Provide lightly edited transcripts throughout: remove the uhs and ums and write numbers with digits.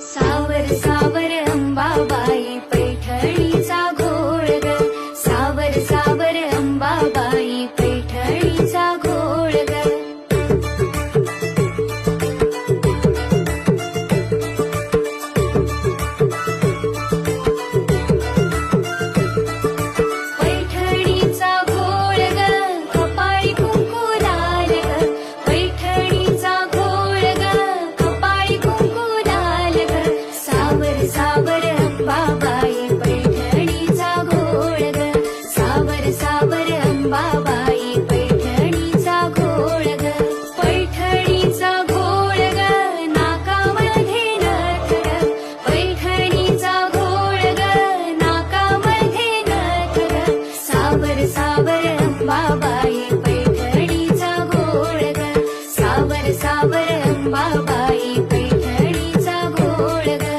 सावर सावर अंबाबाई पैठणीचा घोळ ग, सावर सावर अंबाबाई पैठणीचा घोळ ग. पैठणीचा घोळ ग, कपाळी कुंकू लाल ग, पैठणीचा घोळ ग, कपाळी कुंकू लाल ग. सावर सावर अंबाबाई पैठणीचा घोळ ग, सावर सावर अंबाबाई पैठणीचा घोळ ग. पैठणीचा घोळ ग, नाकामध्ये नथ ग, पैठणीचा घोळ ग, नाकामध्ये नथ ग. सावर सावर अंबाबाई पैठणीचा घोळ ग, सावर सावर अंबाबाई पैठणीचा घोळ ग.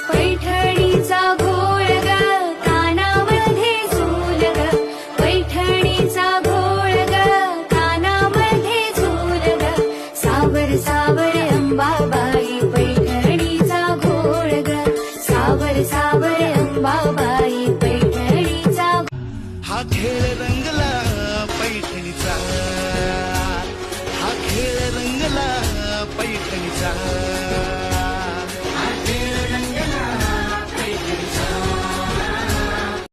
पैठणीचा घोळ ग, कानामध्ये झूल ग, पैठणीचा घोळ ग, कानामध्ये झूल ग. सावर सावर अंबाबाई